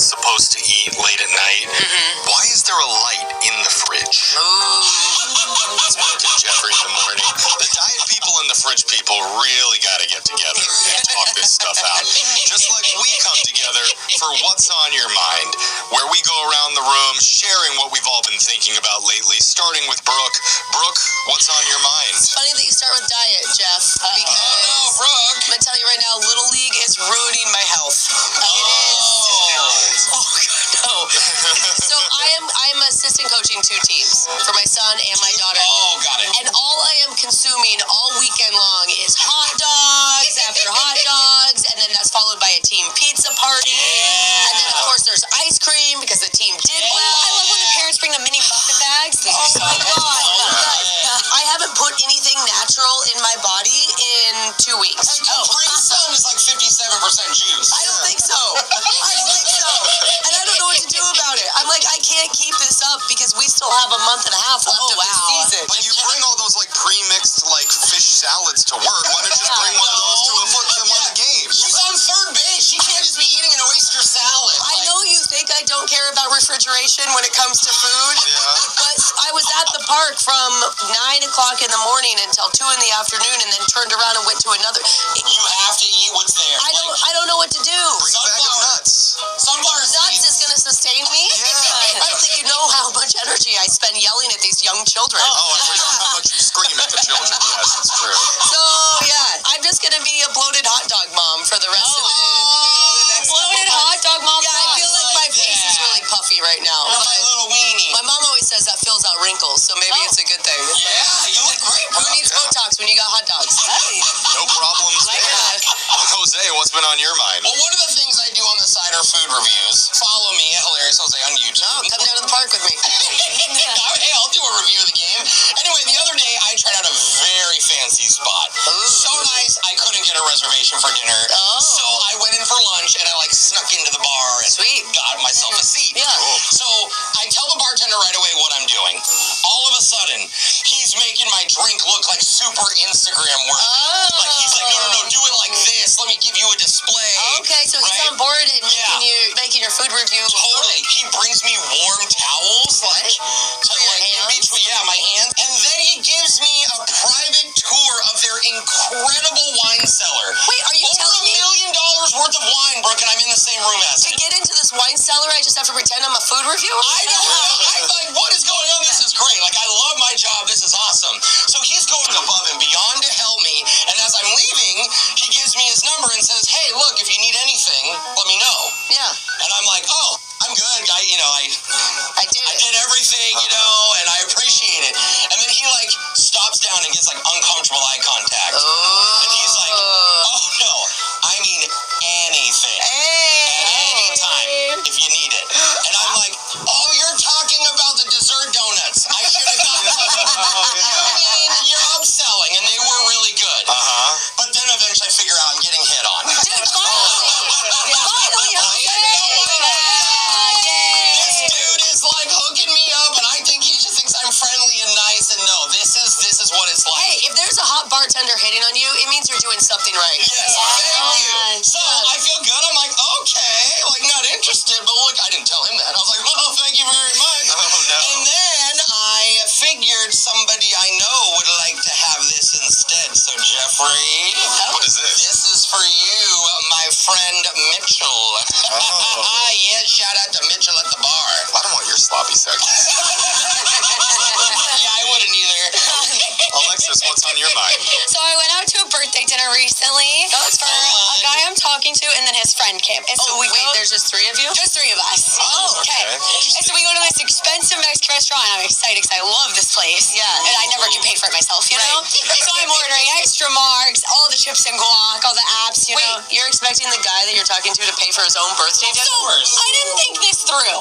supposed to eat late at night. Why is there a light in the fridge? It's Brooke and Jeffrey in the morning. The diet people and the fridge people really got to get together and talk this stuff out. Just like we come together for What's on Your Mind, where we go around the room sharing what we've all been thinking about lately, starting with Brooke. Brooke, what's on your mind? It's funny that you start with diet, Jeff, because Brooke. I'm going to tell you right now, Little League is ruining my health. It is. Oh, God, no. So I'm assistant coaching 2 teams for my son and my daughter. Oh, got it. And all I am consuming all weekend long is hot dogs after hot dogs, and then that's followed by a team pizza party. And then, of course, there's ice cream because the team did well. I love when the parents bring the mini muffin bags. Oh, my God. I haven't put anything natural in my body in 2 weeks. Capri Sun is like 57% juice. I don't think so. And I don't know what to do about it. I'm like, I can't keep this up because we still have a month and a half left of this season. But you bring all those like pre-mixed like fish salads to work. Why don't you just bring one of those to one of the games? She's on third base. She can't just be eating an oyster salad. I know you think I don't care about refrigeration when it comes to food, but I was at the park from 9 o'clock in the morning until 2 in the afternoon, and then turned around and went to another. You have to eat what's there. I don't know what to do. Bring a bag of nuts. Sunflower Nuts is going to sustain me. Yeah. I don't think you know how much energy I spend yelling at these young children. Oh, I forgot how much you scream at the children. Yes, it's true. So yeah, I'm just going to be a bloated hot dog mom for the rest of the next Bloated couple hot months. dog mom. Yeah, I feel like my face is really puffy right now. My little weenie. My mom always says that fills out wrinkles, so maybe it's a good thing. Yeah, you look great, bro. Who needs Botox when you got hot dogs? No problems there. Jose, what's been on your mind? Well, one of the things I do on the side are food reviews. Follow me at Hilarious Jose on YouTube. No, come down to the park with me. Hey, I'll do a review of the game. Anyway, the other day I tried out a very fancy spot. So nice, I couldn't get a reservation for dinner. So I went in for lunch and I like snuck into the bar and got myself a seat. Yeah. So I tell the bartender right away what I'm doing. All of a sudden, he's making my drink look like super Instagram worthy. Like he's like, no, do it like this. Let me give you a display. Okay, so he's on board and making your food review. Totally. He brings me warm towels, like to like in between, my hands. And then he gives me a private tour of their incredible wine cellar. Wait, are you telling me $1 million worth of wine, Brooke, and I'm in the same room as to it. get into this wine cellar, I just have to pretend I'm a food reviewer? I know. I'm like, what is going on? This is great. Like, I love my job. This is awesome. So he's going above and beyond to help me. And as I'm leaving, he gives me his number and says, hey, look, if you need anything, let me know. Yeah. And I'm like, oh, I'm good. I did everything, and I appreciate it. And then he like stops down and gets like uncomfortable eye contact. And he's like, oh no, I mean anything. At any time, if you need it. And I'm like, oh, you're talking about the dessert donuts. I should have gotten them. I mean, you're upselling, and they were really good. But then eventually I figure out I'm getting hit on. Dude, finally, This dude is like hooking me up, and I think he just thinks I'm friendly and nice. And no, this is what it's like. Hey, if there's a hot bartender hitting on you, it means you're doing something right. Yes, thank you. So I feel good. I'm like, okay, like not interested, but look, I didn't tell him that. I was like, well, thank you very much. Oh, no. And then I figured somebody I know would like to have this instead. So Jeffrey, What is this? this is for you, my friend Mitchell. Yes, shout out to Mitchell at the bar. I don't want your sloppy seconds. Yeah, I wouldn't either. Alexis, what's on your mind? So I went out to a birthday dinner recently for a guy I'm talking to, and then his friend came. And so Wait, there's just 3 of you? just 3 of us. Oh, Okay. And so we go to this expensive Mexican restaurant. I'm excited because I love this place. Yeah. And I never can pay for it myself, you know? So I'm ordering extra marks, all the chips and guac, all the apps, you know? Wait, you're expecting the guy that you're talking to pay for his own birthday dinner? So I didn't think this through.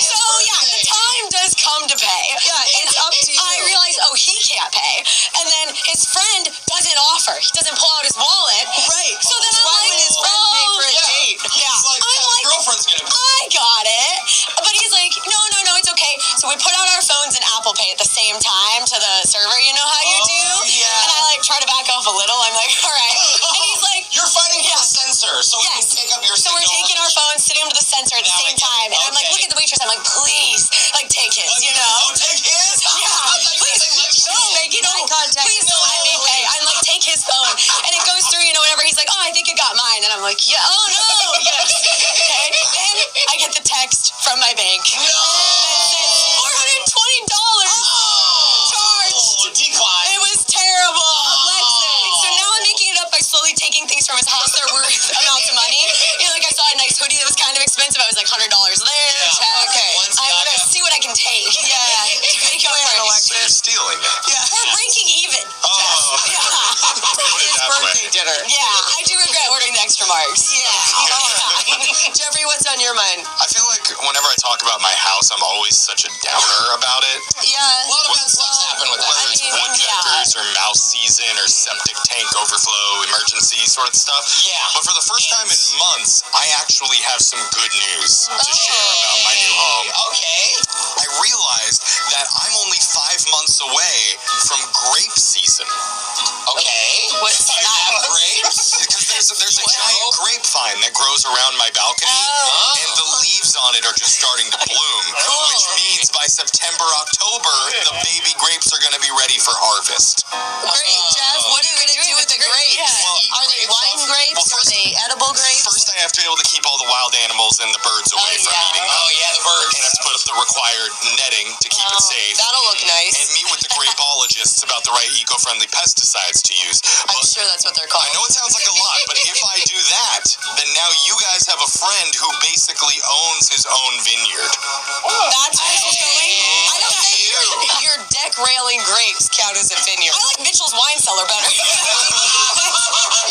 So yeah, the time does come to pay. Yeah, it's up to you. I realized, he can't pay. And then his friend doesn't offer. He doesn't pull out his wallet. Right. So then Why I'm like, would his friend pay for a date? Yeah. It's like, I'm the like, girlfriend's gonna pay. I got it. But he's like, no, it's okay. So we put out our phones and Apple Pay at the same time to the server. You know how you do? Yeah. And I like try to back off a little. I'm like, all right. And he's like, You're fighting for the sensor. sensor, so we can Yes. pick up your So we're signal. taking our phones, sitting them to the sensor at the Now I same get it. time. And I'm like, Okay. look at the waitress. I'm like, please, like, take his, you know? Oh, take his? Yeah, please, making eye contact. Please don't let me pay. I'm like, take his phone. And it goes through, whatever. He's like, oh, I think it got mine. And I'm like, yeah, oh, no. Yes. Okay. Then I get the text from my bank. No! $420 charged. Decline. It was terrible. So now I'm making it up by slowly taking things from his house that are worth amounts of money. Like I saw a nice hoodie that was kind of expensive. I was like $100 there. Yeah. Check. Okay. I'm gonna see what I can take. Yeah. Make it work. So you're stealing it. Yeah. We're breaking even. Oh. Yeah. Put it that way. dinner. Yeah. I do regret ordering the extra marks. Yeah. Jeffrey, what's on your mind? I feel like whenever I talk about my house, I'm always such a downer about it. Yeah. A lot of bad stuff's happened with that. Whether it's woodpeckers or mouse season or septic tank overflow emergency sort of stuff. Yeah. But for the first time in months, I actually have some good news to share about my new home. Okay. I realized that I'm only 5 months away from grape season. Okay. What's You that? have grapes? Because there's a giant grapevine that grows around my balcony, and the leaves on it are just starting to bloom, which means by September, October, the baby grapes are going to be ready for harvest. Great, Jeff. What are you going to do with the grapes? Yeah. Well, Are they wine grapes? Well, Are they edible grapes? First, I have to be able to keep all the wild animals and the birds away from yeah. eating them. Oh, yeah, the birds. And I have to put up the required netting to keep it safe. That'll look nice. And meet with the grapologists about the right eco-friendly pesticides to use. I'm But sure that's what they're called. I know it sounds like a lot, but if I do that, then now you guys have a friend who basically owns his own vineyard. That's where this is going. I don't think your deck railing grapes count as a vineyard. I like Mitchell's wine cellar better.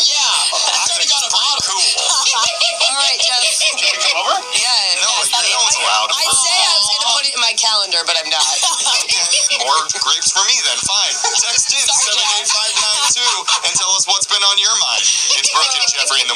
Yeah. I think got it's a pretty bottle. cool. All right, Jeff. Can we come over? Yeah. No, no one's allowed. I'd say I was going to put it in my calendar, but I'm not. Okay. More grapes for me then. Fine. Text in 78592 and tell us what's been on your mind. It's Brooke and Jeffrey in the morning.